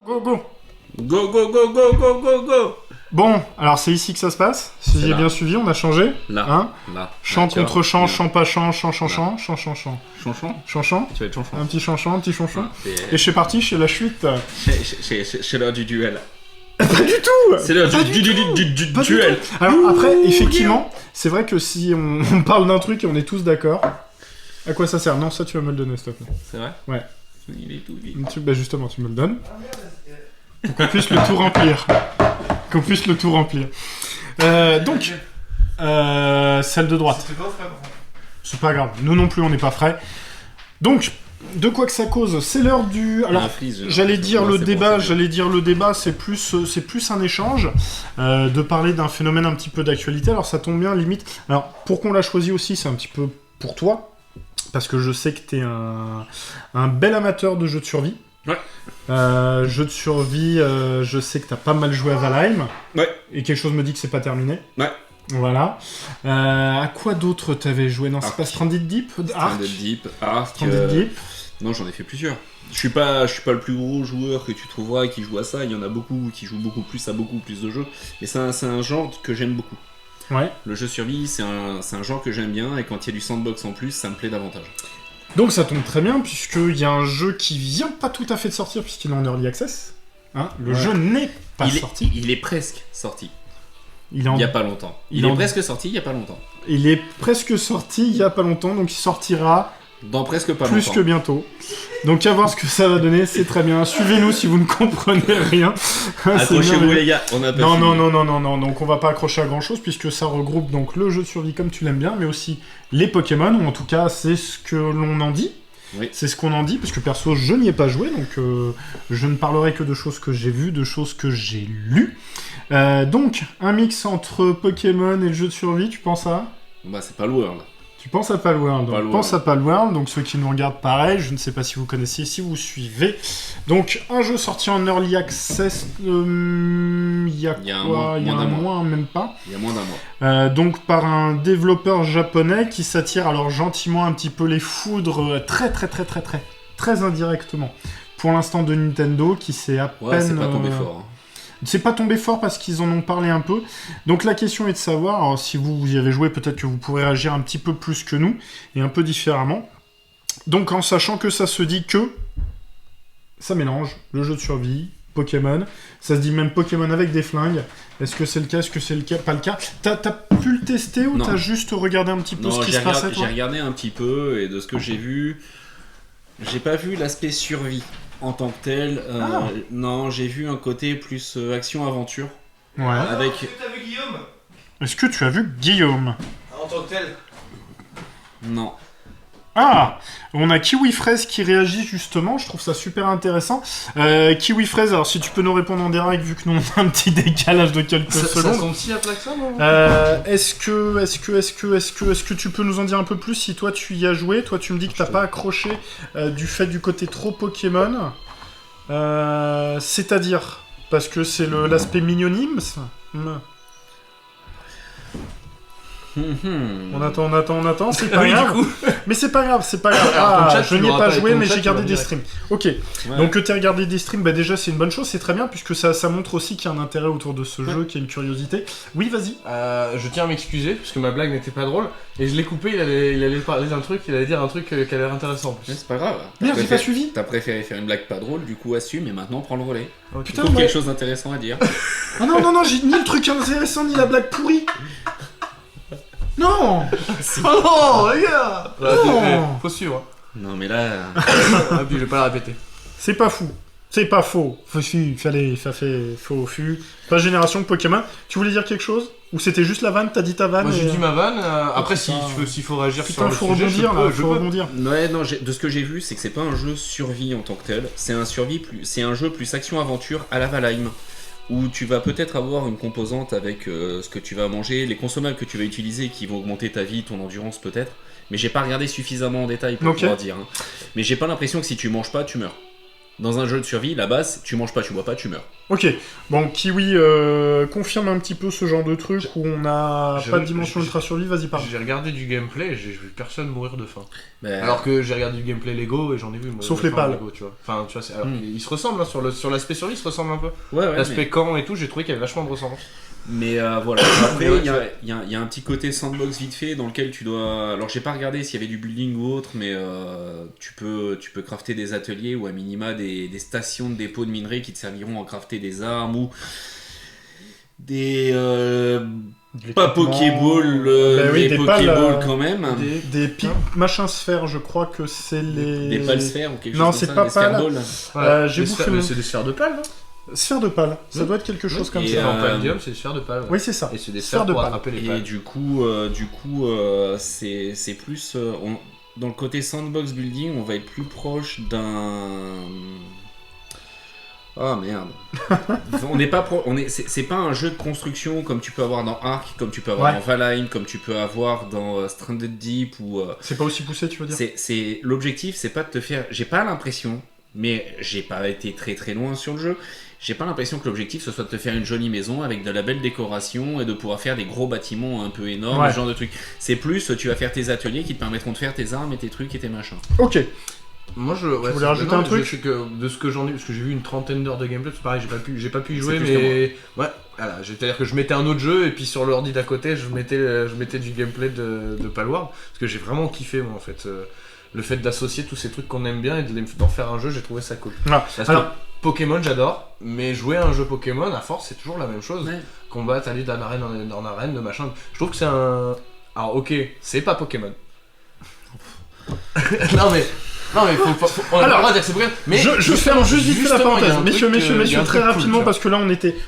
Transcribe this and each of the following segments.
Go, go. Go, go, go, go, go, go, go. Bon, alors c'est ici que ça se passe. Si j'ai bien suivi, on a changé. Là. Hein, là. chant Là, contre chant, bien. chant pas chant, chant, chant, Là. chant, chant, chant, chant. Chanchon. Chanchant. Tu vas être chanchon. Un petit chanchant, un petit chanchon. Ah, Et je suis parti chez la chute. C'est l'heure du duel. Pas du tout. C'est l'heure Pas du Pas du duel. tout. Alors après, effectivement, c'est vrai que si on parle d'un truc et on est tous d'accord, à quoi ça sert? Non, ça tu vas me le donner, s'il te plaît. C'est vrai? Ouais. Il est tout vide. Bah justement, tu me le donnes. Pour qu'on puisse le tout remplir. Qu'on puisse le tout remplir. Donc, celle de droite. C'est pas grave. Nous non plus, on n'est pas frais. Donc, de quoi que ça cause? C'est l'heure du... Alors, j'allais dire le débat, c'est plus un échange, de parler d'un phénomène un petit peu d'actualité. Alors, ça tombe bien, limite. Alors, pour qu'on l'a choisi aussi, c'est un petit peu pour toi. Parce que je sais que t'es un bel amateur de jeux de survie. Ouais. Jeux de survie, je sais que t'as pas mal joué à Valheim. Ouais. Et quelque chose me dit que c'est pas terminé. Ouais. Voilà. À quoi d'autre t'avais joué? Non, c'est Ark. pas Stranded Deep? Ark. Stranded Deep, Ark. Stranded Deep. Non, j'en ai fait plusieurs. Je suis pas le plus gros joueur que tu trouveras qui joue à ça. Il y en a beaucoup qui jouent beaucoup plus à beaucoup plus de jeux. Mais c'est un genre que j'aime beaucoup. Ouais. Le jeu survie, c'est un genre que j'aime bien. Et quand il y a du sandbox en plus, ça me plaît davantage. Donc ça tombe très bien, puisqu'il y a un jeu qui vient pas tout à fait de sortir, puisqu'il est en Early Access. Hein, le jeu n'est pas sorti. Il est presque sorti. Il y a pas longtemps. Il est presque sorti il y a pas longtemps. Il est presque sorti il y a pas longtemps, donc il sortira dans presque pas plus longtemps. Que bientôt. Donc à voir ce que ça va donner, c'est très bien. Suivez-nous si vous ne comprenez rien. Accrochez-vous les gars, on a pas fini. Non, donc on va pas accrocher à grand chose puisque ça regroupe donc le jeu de survie comme tu l'aimes bien, mais aussi les Pokémon, ou en tout cas c'est ce que l'on en dit. Oui. C'est ce qu'on en dit, parce que perso je n'y ai pas joué, donc je ne parlerai que de choses que j'ai vues, de choses que j'ai lues. Donc un mix entre Pokémon et le jeu de survie, tu penses à? Bah c'est Palworld. Tu penses à Palworld, pense à Palworld, donc ceux qui nous regardent pareil, je ne sais pas si vous connaissez, si vous suivez. Donc un jeu sorti en Early Access, il y a un mois, même pas. Il y a moins d'un mois. Donc par un développeur japonais qui s'attire alors gentiment un petit peu les foudres, très indirectement. Pour l'instant de Nintendo, qui s'est à peine... c'est pas tombé fort. C'est pas tombé fort parce qu'ils en ont parlé un peu. Donc la question est de savoir, alors, si vous y avez joué, peut-être que vous pourrez réagir un petit peu plus que nous, et un peu différemment. Donc en sachant que ça se dit que ça mélange le jeu de survie, Pokémon, ça se dit même Pokémon avec des flingues. Est-ce que c'est le cas, pas le cas? T'as pu le tester ou t'as juste regardé un petit peu ce qui se passait, toi? J'ai regardé un petit peu, et de ce que j'ai vu, j'ai pas vu l'aspect survie en tant que tel. Non, j'ai vu un côté plus action-aventure. Ouais. Avec... Est-ce que t'as vu Guillaume? Est-ce que tu as vu Guillaume? En tant que tel? Non. Ah, on a Kiwi Fraise qui réagit justement, je trouve ça super intéressant. Kiwi Fraise, alors si tu peux nous répondre en direct vu que nous on a un petit décalage de quelques secondes. Ça tombe si à plaque ça, non? Est-ce que tu peux nous en dire un peu plus si toi tu y as joué? Toi tu me dis que t'as pas accroché du fait du côté trop Pokémon. C'est-à-dire, parce que c'est l'aspect mignonnisme. On attend, c'est pas grave. Mais c'est pas grave. Je n'y ai pas joué, mais j'ai regardé des streams. Ok, ouais. Donc que tu as regardé des streams, bah déjà c'est une bonne chose, c'est très bien, puisque ça montre aussi qu'il y a un intérêt autour de ce jeu, qu'il y a une curiosité. Oui, vas-y. Je tiens à m'excuser, parce que ma blague n'était pas drôle, et je l'ai coupé, il allait parler d'un truc, il allait dire un truc qui a l'air intéressant. Mais c'est pas grave. Merde, j'ai pas suivi. T'as préféré faire une blague pas drôle, du coup assume, et maintenant prends le relais. Okay. Putain, quelque chose d'intéressant à dire. Ah non, j'ai ni le truc intéressant, ni la blague pourrie. Non. Oh non, les gars. Non. Faut suivre. Non mais là... je vais pas la répéter. C'est pas fou. C'est pas faux. Faux fut. Pas génération Pokémon. Tu voulais dire quelque chose? Ou c'était juste la vanne? T'as dit ta vanne? Moi j'ai dit ma vanne. Après s'il faut réagir sur le faut sujet, faut rebondir. Ouais, non, de ce que j'ai vu, c'est que c'est pas un jeu survie en tant que tel. C'est un jeu plus action-aventure à la Valheim, où tu vas peut-être avoir une composante avec ce que tu vas manger, les consommables que tu vas utiliser qui vont augmenter ta vie, ton endurance peut-être. Mais j'ai pas regardé suffisamment en détail pour pouvoir dire. Hein. Mais j'ai pas l'impression que si tu manges pas, tu meurs. Dans un jeu de survie, la base, tu manges pas, tu bois pas, tu meurs. Ok, bon, Kiwi confirme un petit peu ce genre de truc où on n'a pas de dimension ultra survie, vas-y parle. J'ai regardé du gameplay et j'ai vu personne mourir de faim. Mais... Alors que j'ai regardé du gameplay Lego et j'en ai vu mourir Sauf de les faim pales. Lego, tu vois. Enfin, tu vois, alors, ils se ressemblent, hein, sur l'aspect survie, ils se ressemblent un peu. Ouais, L'aspect camp et tout, j'ai trouvé qu'il y avait vachement de ressemblance. Mais voilà, après Ouais, il y a un petit côté sandbox vite fait dans lequel tu dois... Alors j'ai pas regardé s'il y avait du building ou autre, mais tu peux crafter des ateliers ou à minima des stations de dépôt de minerais qui te serviront à crafter des armes ou des... pas Pokéball, oui, des des Pokéball pales, quand même. Des machins sphères, je crois que c'est les... Des pales sphères ou quelque Non, chose c'est comme pas ça, des pales. sphereballs. J'ai bouffé le nom. C'est des sphères de pales, non? Sphère de pale, ça doit être quelque chose comme Et, ça. En Palladium, c'est des sphères de pales. Ouais. Oui, c'est ça. Et c'est des Sphères sphères de pour pales. attraper les Et pales. du coup, c'est plus... dans le côté sandbox building, on va être plus proche d'un... Oh merde. On n'est pas c'est pas un jeu de construction comme tu peux avoir dans Ark, comme tu peux avoir Ouais. dans Valheim, comme tu peux avoir dans Stranded Deep ou C'est pas aussi poussé, tu veux dire? c'est l'objectif, c'est pas de te faire, j'ai pas l'impression, mais j'ai pas été très très loin sur le jeu. J'ai pas l'impression que l'objectif ce soit de te faire une jolie maison avec de la belle décoration et de pouvoir faire des gros bâtiments un peu énormes, Ouais. ce genre de trucs. C'est plus tu vas faire tes ateliers qui te permettront de faire tes armes et tes trucs et tes machins. Ok. Moi, Tu voulais rajouter un truc? Je sais que de ce que j'en ai, parce que j'ai vu une trentaine d'heures de gameplay, c'est pareil, j'ai pas pu y jouer, C'est plus mais ouais, voilà, c'est-à-dire que je mettais un autre jeu et puis sur l'ordi d'à côté, je mettais du gameplay de Palworld, parce que j'ai vraiment kiffé moi en fait, le fait d'associer tous ces trucs qu'on aime bien et d'en faire un jeu, j'ai trouvé ça cool. Ah, Parce alors, que Pokémon, j'adore, mais jouer à un jeu Pokémon, à force, c'est toujours la même chose. Ouais. Combattre, aller d'un arène en arène, de machin. Je trouve que c'est un. Alors, ok, c'est pas Pokémon. non mais on a Alors, pas le droit de dire que c'est Pokémon. Mais je ferme juste vite fait la justement, il y a parenthèse. un Messieurs, truc, il y a messieurs, un très truc cool, rapidement, tu parce que là,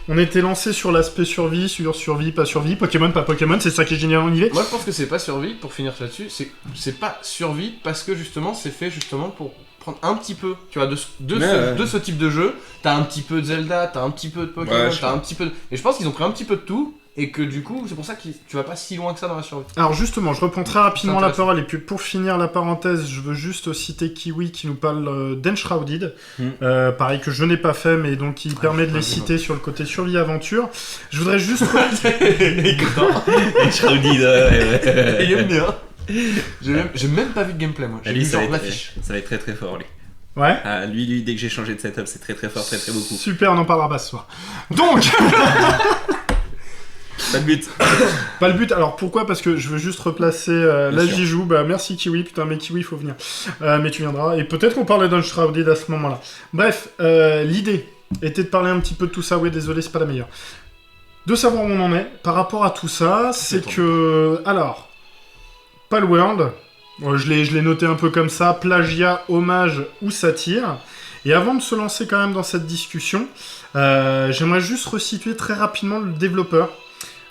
on était lancé sur l'aspect survie, sur survie, pas survie, Pokémon, pas Pokémon, c'est ça qui est génial, on y va. Moi, je pense que c'est pas survie, pour finir là-dessus, c'est pas survie parce que justement, c'est fait justement pour prendre un petit peu, tu vois, de ce type de jeu. T'as un petit peu de Zelda, t'as un petit peu de Pokémon, Ouais, t'as un petit peu de... Et je pense qu'ils ont pris un petit peu de tout, et que du coup, c'est pour ça que tu vas pas si loin que ça dans la survie. Alors justement, je reprends très rapidement C'est la intéressant. parole, et puis pour finir la parenthèse, je veux juste citer Kiwi qui nous parle d'Enshrouded, pareil que je n'ai pas fait, mais donc qui permet de les citer sur le côté survie-aventure. Je voudrais juste... Il est content. Il aime bien. J'ai même pas vu de gameplay, moi. J'ai vu genre l'affiche. Ça va être très très fort lui. Ouais. Ah, lui, dès que j'ai changé de setup, c'est très très fort, très très beaucoup. Super, on en parlera pas ce soir. Donc... Pas de but. Pas le but, alors pourquoi? Parce que je veux juste replacer là sûr. j'y joue, bah merci Kiwi, putain mais Kiwi il faut venir. Mais tu viendras, et peut-être qu'on parlait d'Unshrouded à ce moment-là. Bref, l'idée était de parler un petit peu de tout ça, oui désolé c'est pas la meilleure. De savoir où on en est, par rapport à tout ça, c'est que... Alors, Palworld, je l'ai noté un peu comme ça, plagiat, hommage ou satire. Et avant de se lancer quand même dans cette discussion, j'aimerais juste resituer très rapidement le développeur.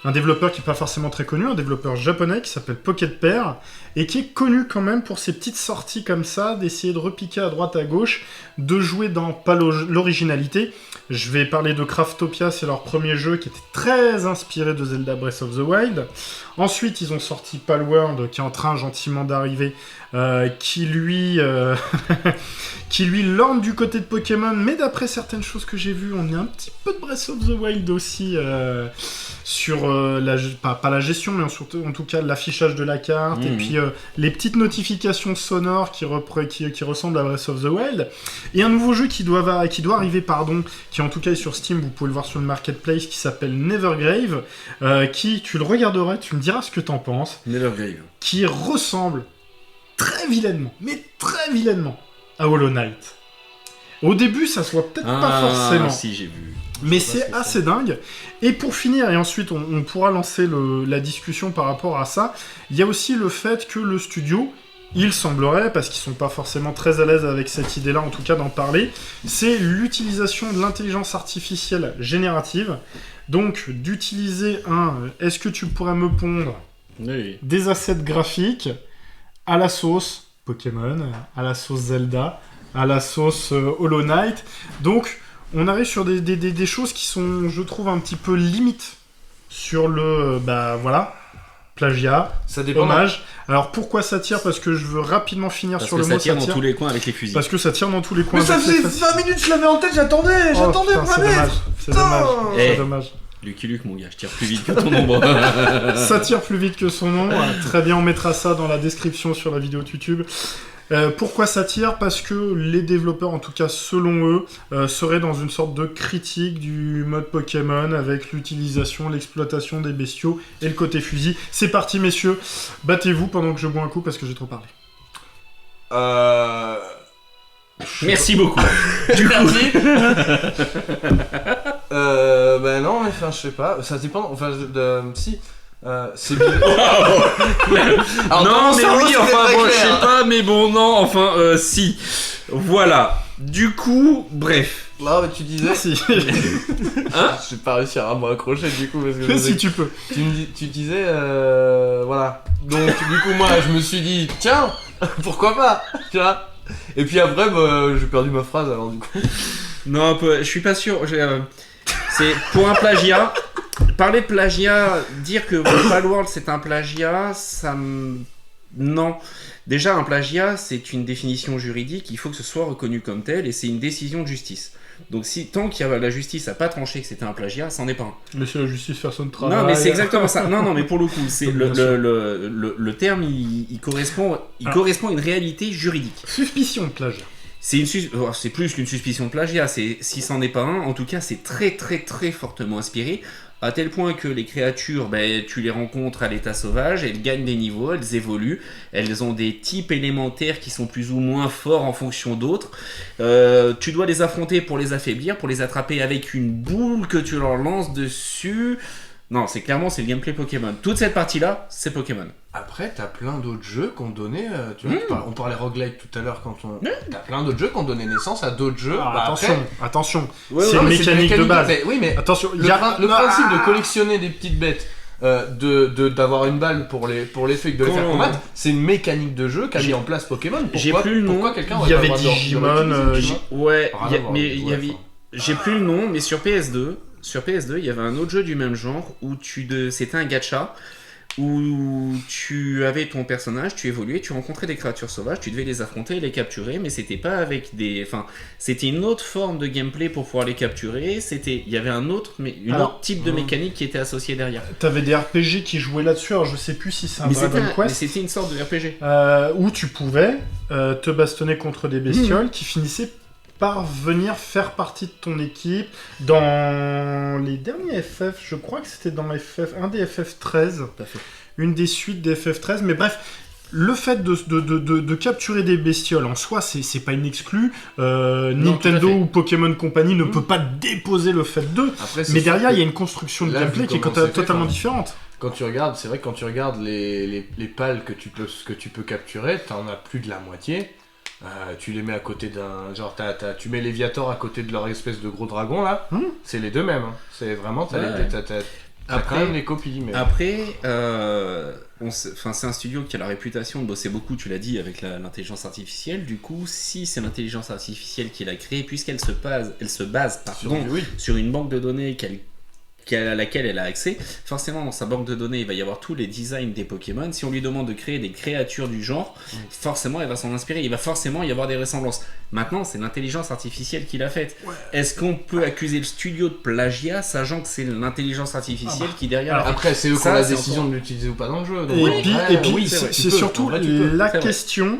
Un développeur qui n'est pas forcément très connu, un développeur japonais qui s'appelle Pocket Pair, et qui est connu quand même pour ses petites sorties comme ça, d'essayer de repiquer à droite à gauche, de jouer dans pas l'originalité. Je vais parler de Craftopia, c'est leur premier jeu qui était très inspiré de Zelda Breath of the Wild. Ensuite, ils ont sorti Palworld, qui est en train gentiment d'arriver, qui lui lorne du côté de Pokémon, mais d'après certaines choses que j'ai vues, on est un petit peu de Breath of the Wild aussi sur pas la gestion, mais en tout cas l'affichage de la carte, et puis les petites notifications sonores qui ressemblent à Breath of the Wild, et un nouveau jeu qui doit arriver, qui en tout cas est sur Steam, vous pouvez le voir sur le marketplace, qui s'appelle Nevergrave, qui, tu le regarderas, tu me diras ce que t'en penses, Nevergrave. qui ressemble très vilainement, mais très vilainement, à Hollow Knight. Au début, ça se voit peut-être pas forcément. Si, j'ai vu. Mais Je sais pas c'est ce que assez dingue. Et pour finir, et ensuite on pourra lancer la discussion par rapport à ça, il y a aussi le fait que le studio, il semblerait, parce qu'ils sont pas forcément très à l'aise avec cette idée-là, en tout cas d'en parler, c'est l'utilisation de l'intelligence artificielle générative. Donc d'utiliser est-ce que tu pourrais me pondre Oui. des assets graphiques à la sauce Pokémon, à la sauce Zelda, à la sauce Hollow Knight. Donc on arrive sur des choses qui sont, je trouve, un petit peu limites sur le... voilà. plagiat, Ça dépend. hommage. Alors pourquoi ça tire? Parce que je veux rapidement finir Parce sur que le ça mot tire ça dans tire. tous les coins avec les fusils. Parce que ça tire dans tous les coins. Mais ça avec les faisait faciles. 20 minutes que je l'avais en tête, j'attendais Oh, pour putain, la c'est dommage, mettre. c'est dommage, Eh. c'est dommage. Lucky Luke, mon gars, je tire plus vite que ton ombre. Ça tire plus vite que son nom. Très bien, on mettra ça dans la description sur la vidéo YouTube. Pourquoi ça tire? Parce que les développeurs, en tout cas selon eux, seraient dans une sorte de critique du mode Pokémon avec l'utilisation, l'exploitation des bestiaux et le côté fusil. C'est parti messieurs, battez-vous pendant que je bois un coup parce que j'ai trop parlé. Merci beaucoup. Du coup, Ben non, mais enfin, je sais pas. Ça dépend. Enfin, si. C'est bien. Alors, non, dans mon mais cerveau, oui, c'était enfin, très bon, je clair. sais pas, mais bon, non, enfin, si. Voilà. Du coup, bref. Non, mais tu disais. Merci. J'ai pas réussi à me raccrocher du coup. Parce que Mais si tu peux. tu disais. Voilà. Donc, du coup, moi, je me suis dit, tiens, pourquoi pas? Tu vois. Et puis après, j'ai perdu ma phrase alors du coup. Non, je suis pas sûr. C'est pour un plagiat. Parler de plagiat, dire que Palworld c'est un plagiat, non. Déjà, un plagiat, c'est une définition juridique, il faut que ce soit reconnu comme tel, et c'est une décision de justice. Donc tant que la justice n'a pas tranché que c'était un plagiat, c'en est pas un. Laissez la justice faire son travail. Non, mais c'est exactement ça. Non, mais pour le coup, c'est Bien sûr. le terme, il correspond à une réalité juridique. Suspicion de plagiat. C'est plus qu'une suspicion de plagiat, si c'en est pas un, en tout cas c'est très très très fortement inspiré, à tel point que les créatures, tu les rencontres à l'état sauvage, elles gagnent des niveaux, elles évoluent, elles ont des types élémentaires qui sont plus ou moins forts en fonction d'autres, tu dois les affronter pour les affaiblir, pour les attraper avec une boule que tu leur lances dessus. Non, c'est le gameplay Pokémon. Toute cette partie-là, c'est Pokémon. Après, t'as plein d'autres jeux qui ont donné. Tu vois, on parlait roguelike tout à l'heure quand on. T'as plein d'autres jeux qui ont donné naissance à d'autres jeux. Attention. Ouais, c'est ouais, une mais mécanique de base. Oui, mais Attention, le principe de collectionner des petites bêtes, d'avoir une balle pour les feuilles, de les faire combattre, c'est une mécanique de jeu qu'a mis en place Pokémon. J'ai plus le nom. Pourquoi quelqu'un Il y aurait avait pas le droit de Digimon. l'utiliser, tu vois Ouais, Rien à voir, mais il y avait. J'ai plus le nom, mais sur PS2, il y avait un autre jeu du même genre où c'était un gacha où tu avais ton personnage, tu évoluais, tu rencontrais des créatures sauvages, tu devais les affronter et les capturer, mais c'était pas avec c'était une autre forme de gameplay pour pouvoir les capturer. Il y avait autre type de mécanique qui était associé derrière. T'avais des RPG qui jouaient là-dessus, alors je sais plus si c'est un Dragon Mais Quest. c'était une sorte de RPG. Où tu pouvais te bastonner contre des bestioles qui finissaient par venir faire partie de ton équipe. Dans les derniers FF, je crois que c'était dans un des FF13, une des suites des FF13, mais bref, le fait de capturer des bestioles en soi, c'est pas une exclue. Nintendo ou Pokémon Company ne peut pas déposer le fait d'eux, mais derrière il y a une construction de gameplay qui est totalement différente. Quand tu regardes, c'est vrai que quand tu regardes les pales que tu peux capturer, t'en as plus de la moitié. Tu les mets à côté d'un... Genre, tu mets Léviator à côté de leur espèce de gros dragon, là. C'est les deux mêmes. Hein. C'est vraiment... T'as quand même les copies. Mais... Après, c'est un studio qui a la réputation de bosser beaucoup, tu l'as dit, avec l'intelligence artificielle. Du coup, si c'est l'intelligence artificielle qui l'a créée, puisqu'elle se base sur une banque de données à laquelle elle a accès, forcément dans sa banque de données il va y avoir tous les designs des Pokémon. Si on lui demande de créer des créatures du genre, forcément elle va s'en inspirer, il va forcément y avoir des ressemblances. Maintenant c'est l'intelligence artificielle qui l'a faite. Est-ce qu'on peut accuser le studio de plagiat sachant que c'est l'intelligence artificielle qui derrière Alors, après c'est eux qui ont la décision de l'utiliser ou pas dans le jeu. Donc et puis oui, c'est surtout la question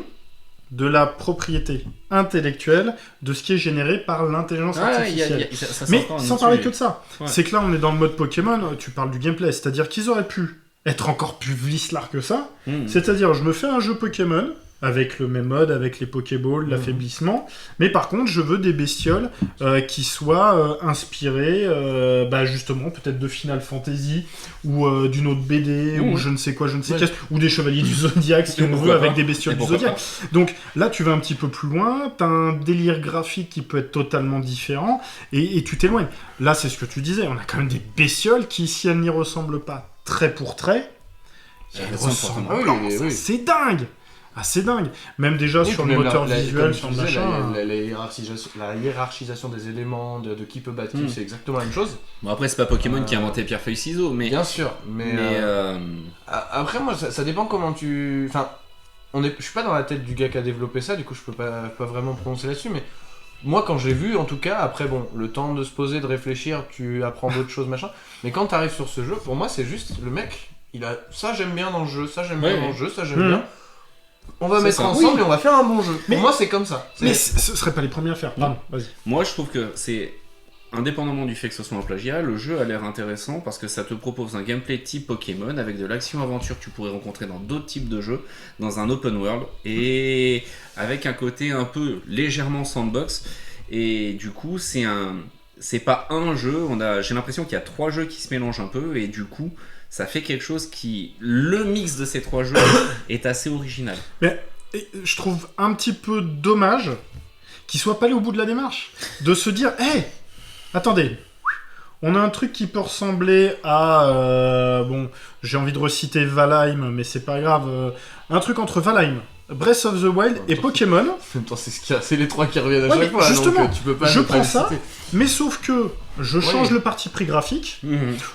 de la propriété intellectuelle de ce qui est généré par l'intelligence artificielle. Mais sans parler que de ça, c'est que là on est dans le mode Pokémon, tu parles du gameplay, c'est-à-dire qu'ils auraient pu être encore plus vicelards que ça, c'est-à-dire je me fais un jeu Pokémon avec le même mode, avec les Pokéballs, l'affaiblissement, mais par contre je veux des bestioles qui soient inspirées justement peut-être de Final Fantasy ou d'une autre BD ou je ne sais quoi, ou des Chevaliers du Zodiac si on veut, avec des bestioles du Zodiac. Donc là tu vas un petit peu plus loin, t'as un délire graphique qui peut être totalement différent et tu t'éloignes. Là c'est ce que tu disais, on a quand même des bestioles qui, si elles n'y ressemblent pas trait pour trait, elles ressemblent. C'est dingue. assez dingue. Même déjà Oui, sur puis le même moteur comme visuel, tu sur le disais, machin. la hiérarchisation des éléments, de qui peut battre qui, c'est exactement la même chose. Bon, après, c'est pas Pokémon qui a inventé pierre-feuille-ciseaux, mais. Bien sûr, mais après, moi, ça dépend comment tu. Enfin, je suis pas dans la tête du gars qui a développé ça, du coup, je peux pas vraiment prononcer là-dessus, mais moi, quand j'ai vu, en tout cas, après, bon, le temps de se poser, de réfléchir, tu apprends d'autres choses, machin, mais quand t'arrives sur ce jeu, pour moi, c'est juste le mec, il a ça, j'aime bien dans le jeu, ça, j'aime bien dans le jeu, ça, j'aime bien. On va mettre ensemble et on va faire un bon jeu. Mais- pour moi, c'est comme ça. Mais ce serait pas les premiers à faire. Pardon, vas-y. Moi, je trouve que c'est. Indépendamment du fait que ce soit un plagiat, le jeu a l'air intéressant parce que ça te propose un gameplay type Pokémon avec de l'action-aventure que tu pourrais rencontrer dans d'autres types de jeux, dans un open world, et avec un côté un peu légèrement sandbox. Et du coup, c'est pas un jeu, j'ai l'impression qu'il y a 3 jeux qui se mélangent un peu, et du coup, ça fait quelque chose qui. Le mix de ces 3 jeux est assez original. Mais je trouve un petit peu dommage qu'ils soient pas allés au bout de la démarche. De se dire, hé, attendez, on a un truc qui peut ressembler à... bon, j'ai envie de reciter Valheim, mais c'est pas grave. Un truc entre Valheim, Breath of the Wild et Pokémon. En même temps, c'est les 3 qui reviennent à Ouais, chaque fois. justement, donc, tu peux pas je ne pas prends les ça, citer. mais sauf que je change le parti pris graphique,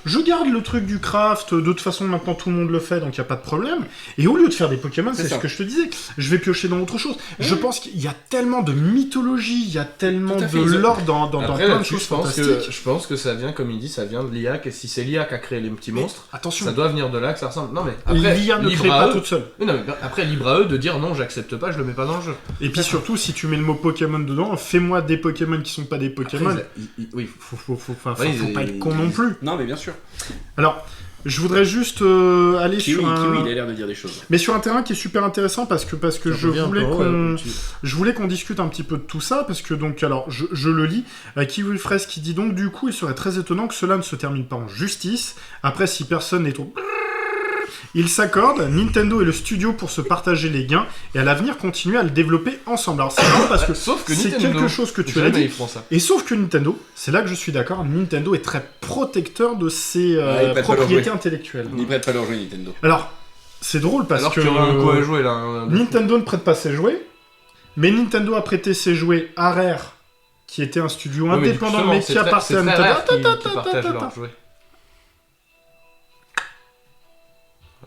je garde le truc du craft, de toute façon maintenant tout le monde le fait, donc il n'y a pas de problème, et au lieu de faire des Pokémon, c'est ce que je te disais, je vais piocher dans autre chose. Je pense qu'il y a tellement de mythologie, il y a tellement Tout à fait, de lore dans Après, plein de là-dessus, choses fantastiques. je pense que ça vient, comme il dit, ça vient de l'IA, et si c'est l'IA qui a créé les petits monstres, Attention, ça doit venir de là que ça ressemble. Non mais après, l'IA ne libre crée à pas eux. toute seule. Mais non, mais après, libre à eux de dire non, j'accepte pas, je le mets pas dans le jeu. Et puis surtout, si tu mets le mot Pokémon dedans, fais-moi des Pokémon qui sont pas des Pokémon. Après, oui. Faut Ouais, pas être con non plus. Non, mais bien sûr. Alors, je voudrais juste aller Kiwi, sur un... Kiwi, il a l'air de dire des choses. Mais sur un terrain qui est super intéressant parce que je voulais qu'on discute un petit peu de tout ça parce que donc alors je le lis Kiwi Fraise qui dit donc du coup il serait très étonnant que cela ne se termine pas en justice. Après si personne n'est trop ils s'accordent, Nintendo et le studio pour se partager les gains et à l'avenir continuer à le développer ensemble. Alors c'est marrant parce que sauf que c'est Nintendo, quelque chose que tu as jamais dit. ils feront ça. Et sauf que Nintendo, c'est là que je suis d'accord, Nintendo est très protecteur de ses ils prêtent pas leur propriétés jouet. intellectuelles. Ils prêtent pas leur jeu Nintendo. Alors, c'est drôle parce Alors que qu'il y aura un coup à jouer là. Nintendo ne prête pas ses jouets, mais Nintendo a prêté ses jouets à Rare, qui était un studio Ouais, mais indépendant justement, mais c'est qui très- appartient c'est à très rare Nintendo. qu'ils partagent leurs jouets.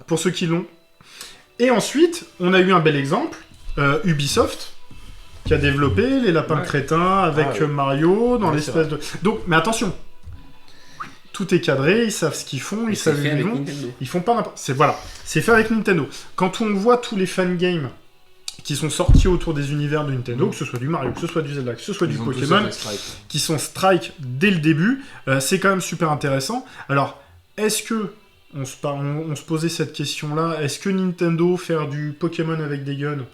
Pour ceux qui l'ont. Et ensuite, on a eu un bel exemple, Ubisoft, qui a développé les lapins crétins avec Mario dans Ouais, l'espèce de... Donc, mais attention, tout est cadré, ils savent ce qu'ils font, ils C'est savent où fait ils avec vont. Nintendo. Ils font pas n'importe... C'est fait avec Nintendo. Quand on voit tous les fangames qui sont sortis autour des univers de Nintendo, que ce soit du Mario, que ce soit du Zelda, que ce soit du Ils ont tous Pokémon, fait Strike. qui sont strike dès le début, c'est quand même super intéressant. Alors, est-ce que on se posait cette question-là, est-ce que Nintendo faire du Pokémon avec des guns,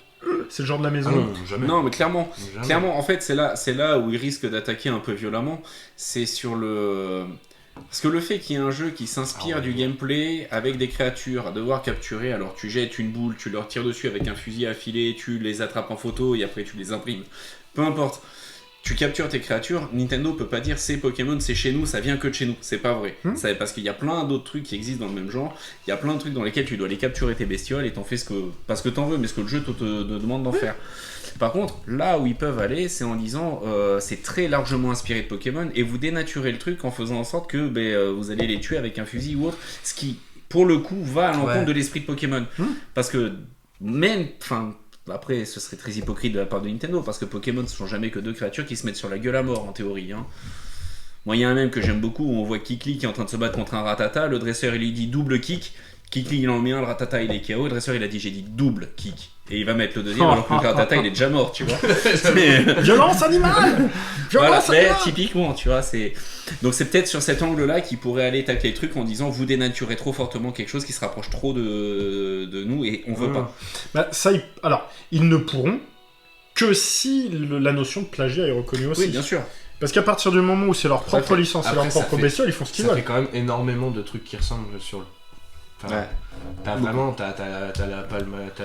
c'est le genre de la maison? Jamais. Non, mais clairement, Jamais. clairement, en fait, c'est là où ils risquent d'attaquer un peu violemment. C'est sur le... Parce que le fait qu'il y ait un jeu qui s'inspire du gameplay avec des créatures à devoir capturer, alors tu jettes une boule, tu leur tires dessus avec un fusil affilé, tu les attrapes en photo et après tu les imprimes. Peu importe. Tu captures tes créatures, Nintendo peut pas dire c'est Pokémon, c'est chez nous, ça vient que de chez nous. C'est pas vrai. C'est parce qu'il y a plein d'autres trucs qui existent dans le même genre. Il y a plein de trucs dans lesquels tu dois les capturer tes bestioles et t'en fais parce que t'en veux, mais ce que le jeu te demande d'en faire. Par contre, là où ils peuvent aller, c'est en disant c'est très largement inspiré de Pokémon et vous dénaturez le truc en faisant en sorte que vous allez les tuer avec un fusil ou autre. Ce qui, pour le coup, va à l'encontre de l'esprit de Pokémon. Parce que même... Après, ce serait très hypocrite de la part de Nintendo, parce que Pokémon, ce sont jamais que deux créatures qui se mettent sur la gueule à mort, en théorie. Hein. Moi, il y a un mème que j'aime beaucoup, où on voit Kikli qui est en train de se battre contre un Ratata, le dresseur, il lui dit double kick, Kikli, il en met un, le Ratata, il est KO, le dresseur, il a dit, j'ai dit double kick. Et il va mettre le deuxième, alors que le Ratata, il est déjà mort, tu vois. Mais... Violence animale. Voilà, Violence mais animale. typiquement, tu vois, c'est... Donc c'est peut-être sur cet angle-là qu'ils pourraient aller tacler le truc en disant vous dénaturez trop fortement quelque chose qui se rapproche trop de nous et on veut pas. Bah, ça, alors, ils ne pourront que si la notion de plagiat est reconnue aussi. Oui, bien sûr. Parce qu'à partir du moment où c'est leur propre licence et leur après, ça propre fait- bestiole, ils font ce qu'ils Ça veulent. fait quand même énormément de trucs qui ressemblent sur le. Enfin, Ouais. T'as vraiment, t'as la palme, t'as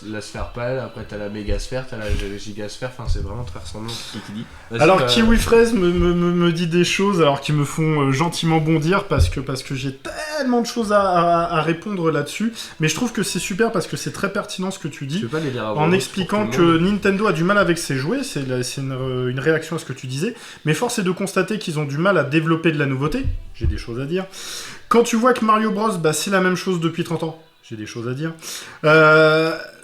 la sphère pâle, après t'as la méga sphère, t'as la gigasphère, enfin c'est vraiment très ressemblant. Qui dit. Vas-y, Alors bah, Kiwi Fraise me dit des choses alors qui me font gentiment bondir parce que j'ai tellement de choses à répondre là-dessus, mais je trouve que c'est super parce que c'est très pertinent ce que tu dis. Je vais pas les lire avant, En expliquant que Nintendo a du mal avec ses jouets, c'est une réaction à ce que tu disais, mais force est de constater qu'ils ont du mal à développer de la nouveauté, j'ai des choses à dire. Quand tu vois que Mario Bros, c'est la même chose depuis 30 ans, j'ai des choses à dire.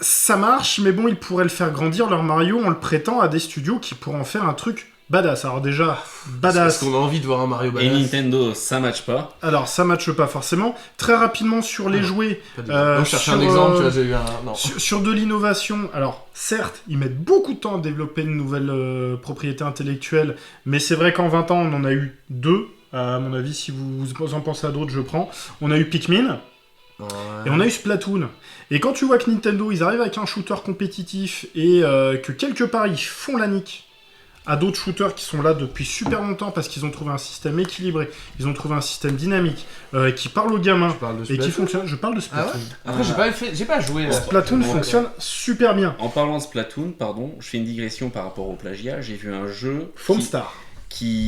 Ça marche, mais bon, ils pourraient le faire grandir, leur Mario, on le prétend à des studios qui pourraient en faire un truc badass. Alors déjà, badass. Parce qu'on a envie de voir un Mario Et badass. Nintendo, ça matche pas. Alors, ça matche pas forcément. Très rapidement, sur les jouets... Donc, je cherche un exemple, tu vois, j'ai eu un... Non. Sur de l'innovation, alors certes, ils mettent beaucoup de temps à développer une nouvelle propriété intellectuelle, mais c'est vrai qu'en 20 ans, on en a eu 2. À mon avis, si vous en pensez à d'autres, je prends. On a eu Pikmin, et on a eu Splatoon. Et quand tu vois que Nintendo, ils arrivent avec un shooter compétitif, et que quelque part, ils font la nique à d'autres shooters qui sont là depuis super longtemps parce qu'ils ont trouvé un système équilibré, ils ont trouvé un système dynamique, qui parle aux gamins et qui fonctionne. Je parle de Splatoon. Ah ouais. Après, j'ai pas joué là. Splatoon fonctionne super bien. En parlant de Splatoon, pardon, je fais une digression par rapport au plagiat. J'ai vu un jeu Foamstar.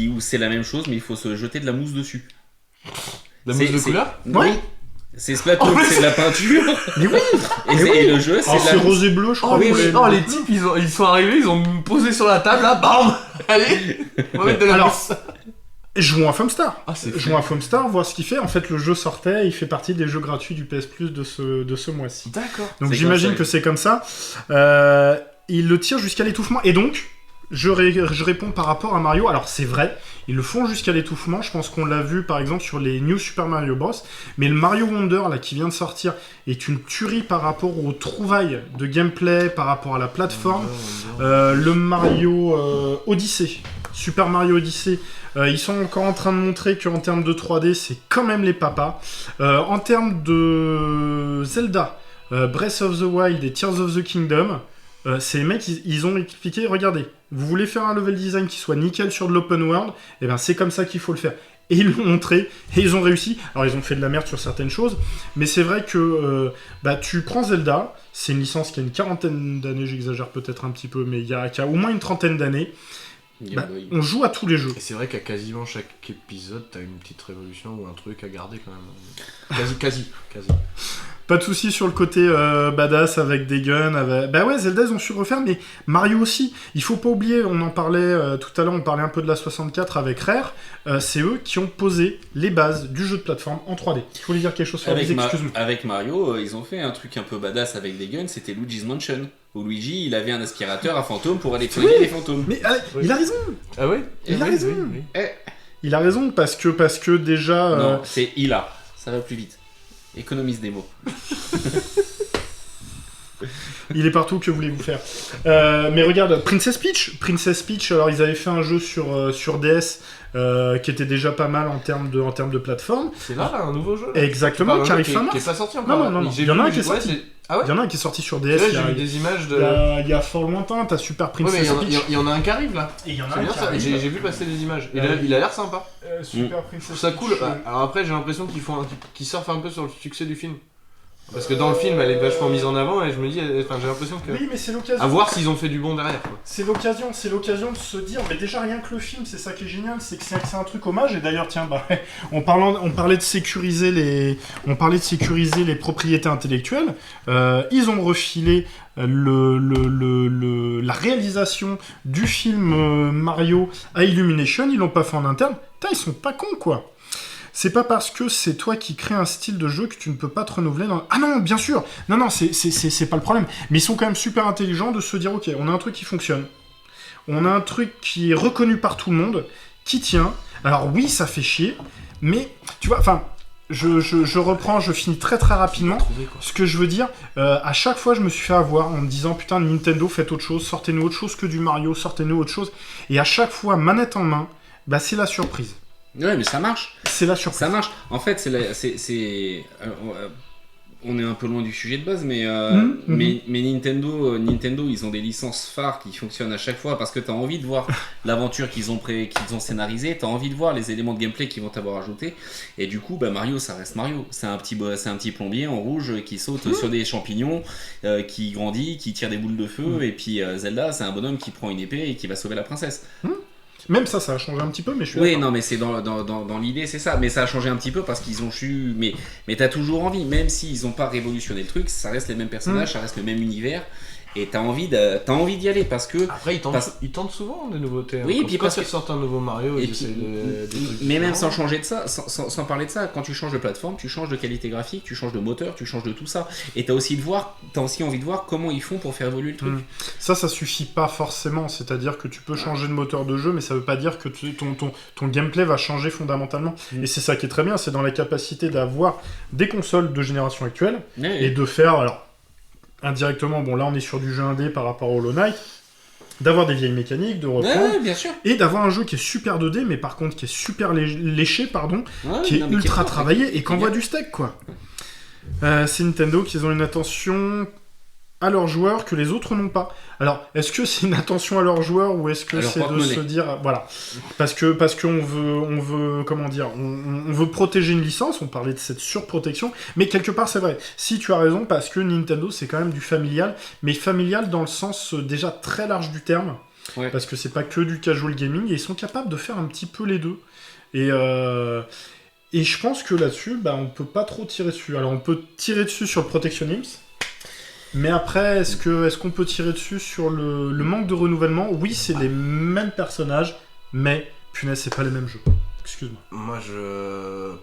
où c'est la même chose, mais il faut se jeter de la mousse dessus. La mousse de couleur. Oui. C'est Splatoon, c'est de la peinture. Mais oui. Et le jeu, Alors, c'est rose et bleu, je crois. Les types, ils sont arrivés, ils ont posé sur la table, là, bam. Allez, on va mettre de la mousse. Jouons à Foamstar. C'est Jouons à Foamstar, voir ce qu'il fait. En fait, le jeu sortait, il fait partie des jeux gratuits du PS Plus de ce mois-ci. D'accord. Donc C'est j'imagine comme ça, que c'est comme ça. Il le tire jusqu'à l'étouffement. Et donc, je réponds par rapport à Mario. Alors c'est vrai, ils le font jusqu'à l'étouffement. Je pense qu'on l'a vu par exemple sur les New Super Mario Bros. Mais le Mario Wonder là qui vient de sortir est une tuerie par rapport aux trouvailles de gameplay, par rapport à la plateforme. Le Mario Odyssey, Super Mario Odyssey, ils sont encore en train de montrer qu'en termes de 3D, c'est quand même les papas. En termes de Zelda, Breath of the Wild et Tears of the Kingdom, ces mecs, ils ont expliqué, regardez, vous voulez faire un level design qui soit nickel sur de l'open world, et ben c'est comme ça qu'il faut le faire. Et ils l'ont montré, et ils ont réussi. Alors ils ont fait de la merde sur certaines choses, mais c'est vrai que tu prends Zelda, c'est une licence qui a une quarantaine d'années, j'exagère peut-être un petit peu, mais qui a au moins une trentaine d'années. On joue à tous les jeux. Et c'est vrai qu'à quasiment chaque épisode, t'as une petite révolution ou un truc à garder quand même. Quasi. Pas de soucis sur le côté badass avec des guns. Bah ouais, Zelda, ils ont su refaire, mais Mario aussi. Il faut pas oublier, on en parlait tout à l'heure, on parlait un peu de la 64 avec Rare. C'est eux qui ont posé les bases du jeu de plateforme en 3D. Il faut lui dire quelque chose sur excuse-moi. Avec Mario, ils ont fait un truc un peu badass avec des guns, c'était Luigi's Mansion. Où Luigi, il avait un aspirateur à fantômes pour aller flinguer les fantômes. Mais il a raison. Ah oui. Il a raison. Oui. Il a raison parce que déjà. Non, c'est il a. Ça va plus vite. Économise des mots. Il est partout, que voulez-vous faire mais regarde, Princess Peach, alors ils avaient fait un jeu sur DS qui était déjà pas mal en termes de plateforme. C'est là, un nouveau jeu. Exactement, qui arrive fin mars. Qui est pas sorti encore. Non. Il y en a un qui est sorti. Ah ouais. Il y en a un qui est sorti sur DS. J'ai vu des images de. Il y a fort lointain, t'as Super Princess Peach. Il y en a un qui arrive là. Et il y en a C'est un bien qui ça. arrive. J'ai vu passer des images. Il a l'air sympa. Super Je Princess trouve ça cool. Peach, Alors après, j'ai l'impression qu'ils surfent un peu sur le succès du film. Parce que dans le film, elle est vachement mise en avant et je me dis, j'ai l'impression que. Oui, mais c'est l'occasion. À voir s'ils ont fait du bon derrière. Quoi. C'est l'occasion de se dire, mais déjà rien que le film, c'est ça qui est génial, c'est que c'est un truc hommage. Et d'ailleurs, tiens, on parlait de sécuriser les propriétés intellectuelles. Ils ont refilé la réalisation du film Mario à Illumination. Ils l'ont pas fait en interne. Putain, ils sont pas cons, quoi. C'est pas parce que c'est toi qui crée un style de jeu que tu ne peux pas te renouveler dans... Ah non, bien sûr. Non, c'est pas le problème. Mais ils sont quand même super intelligents de se dire, ok, on a un truc qui fonctionne. On a un truc qui est reconnu par tout le monde, qui tient. Alors oui, ça fait chier, mais tu vois, enfin, je reprends, je finis très très rapidement. Ce que je veux dire, à chaque fois, je me suis fait avoir en me disant, putain, Nintendo, faites autre chose, sortez-nous autre chose que du Mario, sortez-nous autre chose. Et à chaque fois, manette en main, c'est la surprise. Ouais, mais ça marche. C'est la surprise. Ça marche. En fait, on est un peu loin du sujet de base, mais Nintendo, ils ont des licences phares qui fonctionnent à chaque fois parce que tu as envie de voir l'aventure qu'ils ont scénarisée, tu as envie de voir les éléments de gameplay qu'ils vont t'avoir ajoutés. Et du coup, Mario, ça reste Mario. C'est un petit plombier en rouge qui saute sur des champignons, qui grandit, qui tire des boules de feu. Et puis Zelda, c'est un bonhomme qui prend une épée et qui va sauver la princesse. Même ça a changé un petit peu, mais je suis Oui, d'accord. non, mais c'est dans l'idée, c'est ça. Mais ça a changé un petit peu parce qu'ils ont su. Mais t'as toujours envie, même s'ils ont pas révolutionné le truc, ça reste les mêmes personnages, ça reste le même univers. Et t'as envie d'y aller parce que. Après, ils tentent souvent des nouveautés. Oui, Quand puis quand parce ils que- sortent un nouveau Mario, Et ils puis, essaient des trucs mais même différents. sans changer de ça, sans parler de ça, quand tu changes de plateforme, tu changes de qualité graphique, tu changes de moteur, tu changes de tout ça. Et t'as aussi envie de voir comment ils font pour faire évoluer le truc. Ça suffit pas forcément. C'est-à-dire que tu peux changer de moteur de jeu, mais ça veut pas dire que ton gameplay va changer fondamentalement. Et c'est ça qui est très bien, c'est dans la capacité d'avoir des consoles de génération actuelle Ouais, et de faire, alors, indirectement, bon là on est sur du jeu indé par rapport à Hollow Knight, d'avoir des vieilles mécaniques, de reprendre, ouais, bien sûr. et d'avoir un jeu qui est super 2D, mais par contre qui est super léché, Ouais, qui est non, mais ultra propre, travaillé qui et est qui envoie bien. du steak, quoi. C'est Nintendo qui ont une attention à leurs joueurs que les autres n'ont pas. Alors, est-ce que c'est une attention à leurs joueurs ou est-ce que À leur c'est de porte-monnaie. se dire, voilà, parce qu'on veut, comment dire, on veut protéger une licence, on parlait de cette surprotection, mais quelque part c'est vrai. Si tu as raison, parce que Nintendo c'est quand même du familial, mais familial dans le sens déjà très large du terme, Ouais. parce que c'est pas que du casual gaming, et ils sont capables de faire un petit peu les deux. Et je pense que là-dessus, bah, on peut pas trop tirer dessus. Alors on peut tirer dessus sur le protectionnisme, mais après, est-ce qu'on peut tirer dessus sur le manque de renouvellement? Oui, c'est les mêmes personnages, mais punaise, c'est pas les mêmes jeux. Excuse-moi. Moi,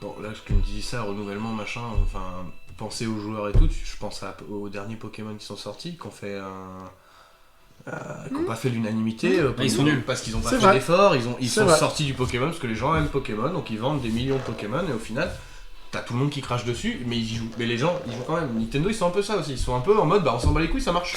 bon, là, ce que me dis ça, renouvellement, machin, enfin, penser aux joueurs et tout, je pense aux derniers Pokémon qui sont sortis, qui ont fait qui n'ont pas fait l'unanimité. Ils sont nuls. Parce qu'ils n'ont pas C'est fait vrai. d'efforts, ils C'est sont vrai. sortis du Pokémon parce que les gens aiment Pokémon, donc ils vendent des millions de Pokémon et au final, t'as tout le monde qui crache dessus, mais ils y jouent. Mais les gens, ils jouent quand même. Nintendo, ils sont un peu ça aussi. Ils sont un peu en mode, bah on s'en bat les couilles, ça marche.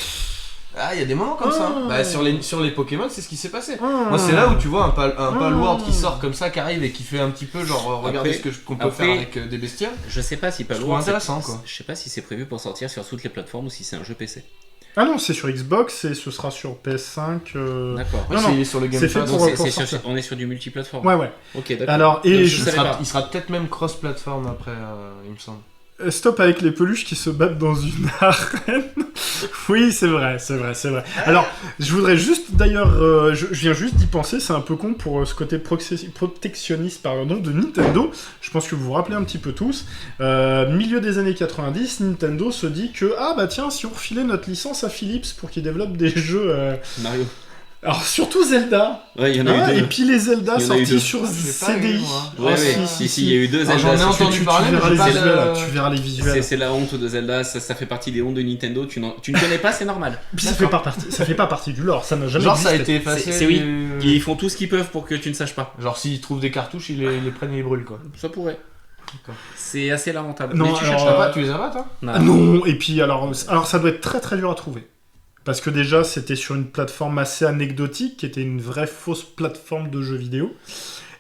Ah, il y a des moments comme ça. Oh. Bah, sur les Pokémon, c'est ce qui s'est passé. Moi, c'est là où tu vois un Palworld qui sort comme ça, qui arrive et qui fait un petit peu genre, regardez Après- qu'on peut faire avec des bestiaires. Je sais pas si Je trouve Palworld, intéressant, quoi. je sais pas si c'est prévu pour sortir sur toutes les plateformes ou si c'est un jeu PC. Ah non, c'est sur Xbox et ce sera sur PS5. D'accord. Ouais, Non, non, c'est sur le Game c'est fait Pass. pour- Donc sortir. on est sur du multiplateforme. Ouais, ouais. Ok, d'accord. Alors, et Donc, je savais pas. Il sera peut-être même cross-platform après, il me semble. Stop avec les peluches qui se battent dans une arène. Oui, c'est vrai. Alors, je voudrais juste, d'ailleurs, je viens juste d'y penser, c'est un peu con pour ce côté protectionniste pardon, de Nintendo. Je pense que vous vous rappelez un petit peu tous. Milieu des années 90, Nintendo se dit que, ah bah tiens, si on refilait notre licence à Philips pour qu'ils développent des jeux... Mario. Alors, surtout Zelda. Ouais, il y en a Ah, eu et deux. puis les Zelda Il y en a eu deux. sortis sur Ah, je l'ai pas CDI. eu, moi. Ouais, Ah, ouais. Si, il y a eu deux Ah, j'en ai Zelda. entendu parler, mais verras j'ai les pas visuels, le- tu verras les visuels. C'est la honte de Zelda, ça fait partie des hontes de Nintendo. Tu ne connais pas, c'est normal. Puis ça fait pas partie du lore, ça n'a jamais Genre, ça a existé. été effacé. C'est oui. Ils font tout ce qu'ils peuvent pour que tu ne saches pas. Genre, s'ils trouvent des cartouches, ils les prennent et les brûlent, quoi. Ça pourrait. D'accord. C'est assez lamentable. Non, Mais tu alors, cherches pas. Tu les as pas, toi Ah non, et puis alors ça doit être très très dur à trouver. Parce que déjà, c'était sur une plateforme assez anecdotique, qui était une vraie fausse plateforme de jeux vidéo.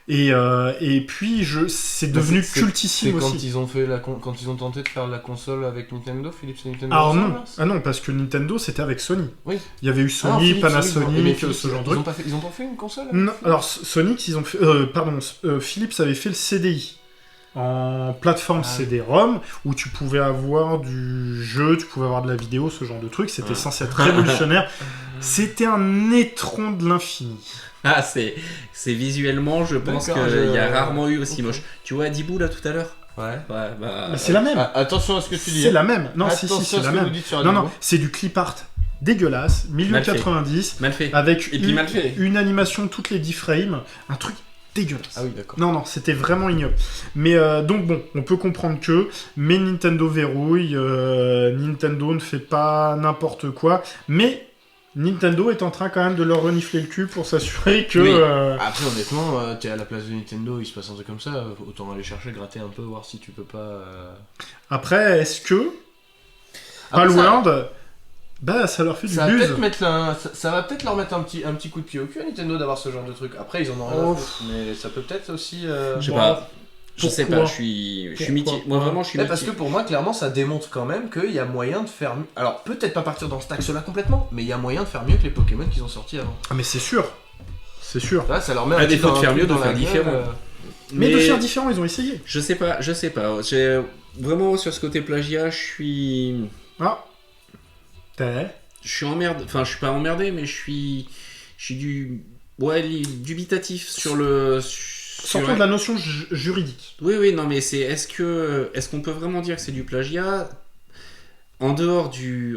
Et puis, c'est devenu C'est cultissime quand aussi. ils ont fait quand ils ont tenté de faire la console avec Nintendo, Philips et Nintendo. Alors ensemble, non, là, ah non, parce que Nintendo, c'était avec Sony. Oui. Il y avait eu Ah, Sony, Philips, oui, Panasonic, mais Philips, ce genre de ils trucs. ont pas fait une console avec Non, Philips alors Sonic, ils ont fait... Philips avait fait le CDI. En plateforme Ah. CD-ROM, où tu pouvais avoir du jeu, tu pouvais avoir de la vidéo, ce genre de truc. C'était Ouais. censé être révolutionnaire. C'était un étron de l'infini. Ah, c'est visuellement, je pense D'accord, qu'il y a je- rarement eu aussi Ok. moche. Tu vois Dibou là tout à l'heure? Ouais. Ouais, bah. Mais c'est la même. Ah, attention à ce que tu dis. C'est hein. la même. Non, si, Attention c'est à ce la que même. vous dites sur Non, Radio. non, c'est du clip art dégueulasse, milieu Mal fait. 90, Mal fait. avec Et puis mal fait. une animation toutes les 10 frames, un truc dégueulasse. Ah oui, d'accord. Non, c'était vraiment ignoble. Mais donc bon, on peut comprendre que, mais Nintendo verrouille, Nintendo ne fait pas n'importe quoi, mais Nintendo est en train quand même de leur renifler le cul pour s'assurer que... Oui. Après, honnêtement, t'es à la place de Nintendo, il se passe un truc comme ça, autant aller chercher, gratter un peu, voir si tu peux pas. Après, est-ce que Après, Palworld, bah ça leur fait du ça va buzz. peut-être ça va peut-être leur mettre un petit coup de pied au cul à Nintendo d'avoir ce genre de truc. Après, ils en ont rien Oh. à foutre, mais ça peut peut-être aussi. Je sais Bon, pas. Je sais pourquoi pas, je suis Pourquoi mitigé. Moi vraiment, je suis Parce mitigé. que pour moi, clairement, ça démontre quand même qu'il y a moyen de faire mieux. Alors, peut-être pas partir dans cet axe-là complètement, mais il y a moyen de faire mieux que les Pokémon qu'ils ont sortis avant. Ah mais c'est sûr. C'est sûr. Là, ça leur met À un petit défaut de dans un faire truc mieux, de dans la faire gueule, différent. Mais de faire différent, ils ont essayé. Je sais pas. J'ai vraiment sur ce côté plagiat, je suis Ah. T'es... emmerdé. Enfin, je suis pas emmerdé, mais je suis Ouais, dubitatif sur le... Sortons de la notion juridique. Oui, non, mais est-ce qu'on peut vraiment dire que c'est du plagiat en dehors du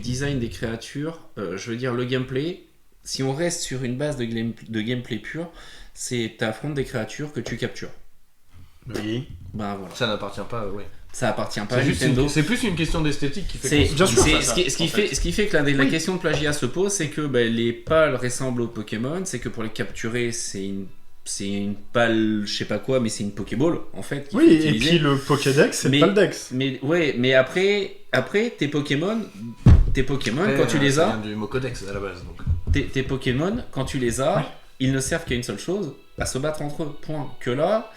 design des créatures, je veux dire, le gameplay, si on reste sur une base de gameplay pur, c'est t'affrontes des créatures que tu captures. Oui. Ben voilà. Ça n'appartient pas, oui. Ça appartient pas à Nintendo. C'est plus une question d'esthétique qui fait C'est, qu'on- Bien sûr, ce qui fait que la question de plagiat se pose, c'est que les pales ressemblent aux Pokémon, c'est que pour les capturer, c'est une pale, je sais pas quoi, mais c'est une Pokéball en fait. Oui, et puis le Pokédex, c'est pas le Dex. Mais après tes Pokémon, Après, quand tu les ça as, vient du Mocodex à la base. Donc. tes Pokémon, quand tu les as, Ouais. ils ne servent qu'à une seule chose, à se battre entre eux. Point. Que là,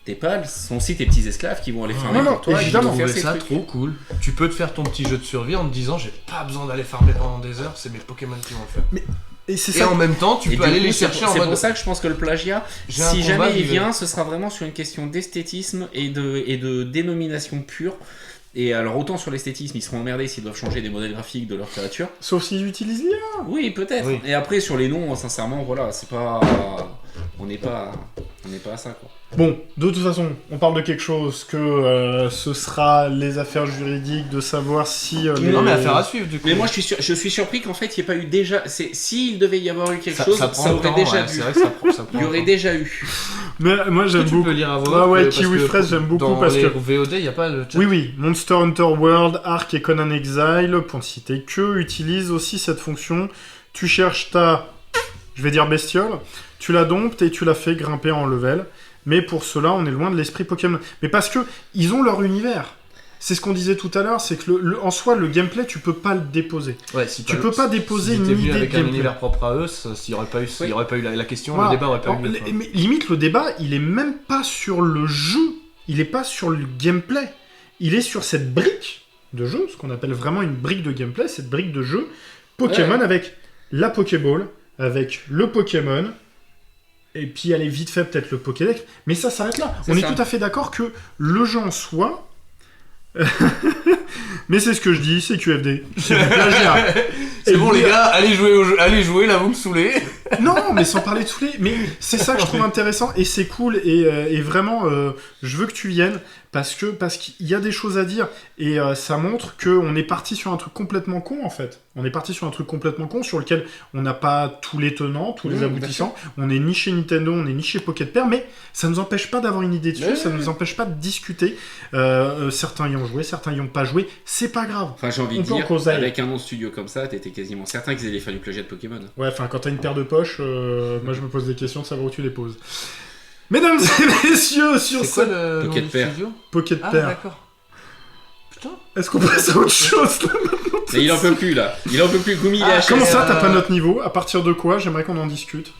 tes pales sont aussi tes petits esclaves qui vont aller farmer non, pour toi. et qui évidemment. vont Je faire trouvais ces ça trucs. trop cool. Tu peux te faire ton petit jeu de survie en te disant j'ai pas besoin d'aller farmer pendant des heures, c'est mes Pokémon qui vont le faire. Et c'est Et ça. en même temps, tu Et peux du aller coup, les c'est chercher en c'est mode. pour ça que je pense que le plagiat, J'ai un si combat jamais il qui vient, ce sera vraiment sur une question d'esthétisme et de dénomination pure. Et alors autant sur l'esthétisme, ils seront emmerdés s'ils doivent changer des modèles graphiques de leurs créatures. Sauf s'ils utilisent l'IA. Oui, peut-être. Oui. Et après sur les noms, sincèrement, voilà, c'est pas, on n'est pas à ça quoi. Bon, de toute façon, on parle de quelque chose que ce sera les affaires juridiques de savoir si. Non, mais affaire à suivre du coup. Mais moi je suis surpris qu'en fait il n'y ait pas eu déjà. S'il devait y avoir eu quelque chose, prend ça le aurait temps, déjà ouais, dû. c'est vrai que ça prend Il y aurait le temps. déjà eu. Mais moi j'aime Est-ce que tu beaucoup. peux lire à voix Ah haute, ouais, parce Kiwi que Fresh, j'aime beaucoup dans parce les que. VOD, il n'y a pas le chat. Oui, Monster Hunter World, Ark et Conan Exile, pour ne citer que, utilisent aussi cette fonction. Tu cherches ta, je vais dire bestiole, tu la domptes et tu la fais grimper en level. Mais pour cela, on est loin de l'esprit Pokémon. Mais parce que ils ont leur univers. C'est ce qu'on disait tout à l'heure, c'est que en soi, le gameplay, tu peux pas le déposer. Ouais, si Tu peux pas déposer s'ils une étaient venus idée avec de un gameplay. univers propre à eux, s'il n'y aurait pas eu la question, Voilà. le débat aurait pas eu Alors, lieu. quoi. mais limite, le débat, il est même pas sur le jeu. Il est pas sur le gameplay. Il est sur cette brique de jeu, ce qu'on appelle vraiment une brique de gameplay, cette brique de jeu Pokémon Ouais. avec la Pokéball, avec le Pokémon, et puis allez vite fait peut-être le Pokédex, mais ça s'arrête là. C'est On est ça. tout à fait d'accord que le jeu en soi... mais c'est ce que je dis, c'est QFD. C'est du plagiat. C'est Et bon oui, les gars, allez jouer au jeu, allez jouer, là vous me saoulez. Non, mais sans parler de saouler. Mais c'est ça que je trouve intéressant et c'est cool et vraiment, je veux que tu viennes parce qu'il y a des choses à dire et ça montre qu'on est parti sur un truc complètement con en fait. On est parti sur un truc complètement con sur lequel on n'a pas tous les tenants, tous les aboutissants. On est ni chez Nintendo, on est ni chez Pocket Pair, mais ça nous empêche pas d'avoir une idée dessus, Ouais. ça nous empêche pas de discuter. Certains y ont joué, certains y ont pas joué. C'est pas grave. Enfin, j'ai envie On de peut en dire, causer. avec un nom studio comme ça, t'étais quasiment certain qu'ils allaient faire du plagiat de Pokémon. Ouais, enfin, quand t'as une paire de poches, moi je me pose des questions de savoir où tu les poses. Mesdames et messieurs, sur C'est quoi ce le nom Pocket du Pair. studio Pocket Ah Pair, d'accord. Putain. est-ce qu'on passe à autre chose là? Mais il en peut plus là. Il en peut plus. Gumi, il est Ah, HS. Comment ça, t'as pas notre niveau? À partir de quoi? J'aimerais qu'on en discute.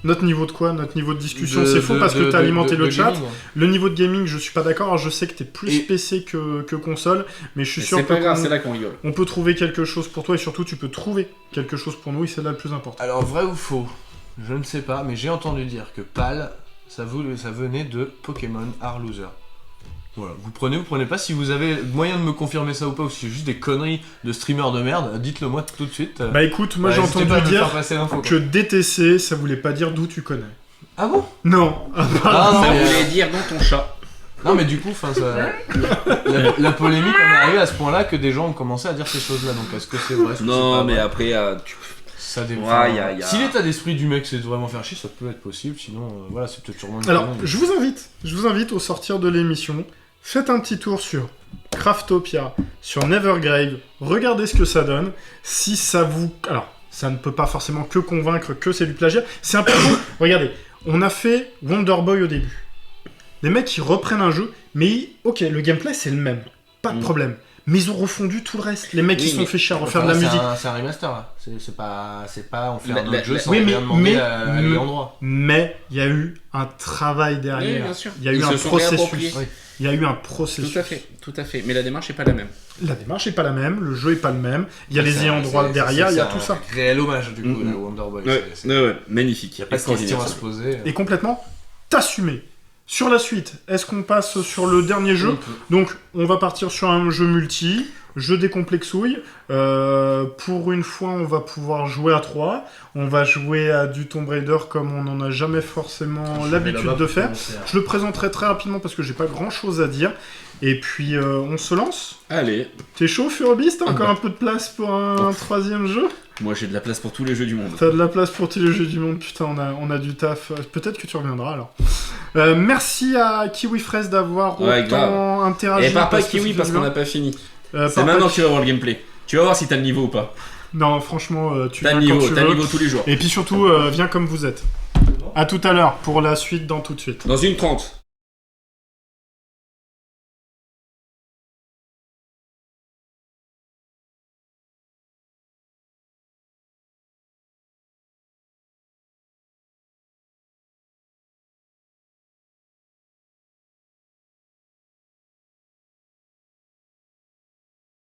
Notre niveau de quoi? Notre niveau de discussion? C'est faux parce que t'as alimenté le chat. gaming. Le niveau de gaming, je suis pas d'accord. Alors, je sais que t'es plus Et- PC que console, mais je suis Mais sûr c'est pas grave, qu'on c'est là qu'on rigole. on peut trouver quelque chose pour toi et surtout tu peux trouver quelque chose pour nous et c'est là le plus important. Alors vrai ou faux, je ne sais pas, mais j'ai entendu dire que PAL, ça venait de Pokémon Are Loser. Voilà, vous prenez pas. Si vous avez moyen de me confirmer ça ou pas, ou si c'est juste des conneries de streamers de merde, dites-le moi tout de suite. Bah écoute, moi j'ai n'hésitez entendu pas à me faire dire passer l'info, quoi. que DTC, ça voulait pas dire d'où tu connais. Ah bon? Non. Ah, Ça mais, voulait dire dans ton chat. non mais du coup, enfin, la polémique en est arrivée à ce point-là que des gens ont commencé à dire ces choses-là. Donc est-ce que c'est vrai? Est-ce que c'est Non, pas mais vrai après, ça dépend. Ouais, y a- Si l'état d'esprit du mec c'est de vraiment faire chier, ça peut être possible. Sinon, voilà, c'est peut-être sûrement une Alors, connerie. je vous invite au sortir de l'émission, faites un petit tour sur Craftopia, sur Nevergrave, regardez ce que ça donne. Si ça vous... Alors, ça ne peut pas forcément que convaincre que c'est du plagiat. C'est un peu... Regardez, on a fait Wonder Boy au début. Les mecs, ils reprennent un jeu, mais ok, le gameplay, c'est le même. Pas de problème. Mais ils ont refondu tout le reste. Les mecs, Oui, ils se sont mais- fait chier à Enfin, refaire de la là, musique. C'est un remaster là. C'est pas on fait La- un autre la- jeu la- sans Oui, rien mais- demander mais- à l'ayant droit. Mais il y a eu un travail derrière. Oui, bien sûr. Il y a eu Ils un se sont processus. réappropriés. Oui. Il y a eu un processus. Tout à fait. Mais la démarche est pas la même. La démarche est pas la même, le jeu est pas le même, il y a les C'est ayants un- droit c'est- derrière, il y a c'est tout un ça. Réel hommage du coup, Mhm. à Wonder Boy. Ouais, magnifique. Il n'y a pas de question à se poser. Et complètement t'assumer. Sur la suite, est-ce qu'on passe sur le dernier jeu? Donc, on va partir sur un jeu multi, jeu décomplexouille. Pour une fois, on va pouvoir jouer à 3. On va jouer à du Tomb Raider comme on n'en a jamais forcément l'habitude de faire. Je le présenterai très rapidement parce que j'ai pas grand-chose à dire. Et puis, on se lance. Allez. T'es chaud, Furby? T'as encore un peu de place pour un troisième jeu? Moi, j'ai de la place pour tous les jeux du monde. T'as de la place pour tous les jeux du monde, putain, on a du taf. Peut-être que tu reviendras alors. Merci à Kiwi Fraise d'avoir autant interagi. Et pars pas Kiwi parce qu'on n'a pas fini. C'est maintenant que tu vas voir le gameplay. Tu vas voir si t'as le niveau ou pas. Non, franchement, tu t'as viens le quand tu veux. niveau tous les jours. Et puis surtout, viens comme vous êtes. À tout à l'heure pour la suite dans tout de suite. Dans 1:30.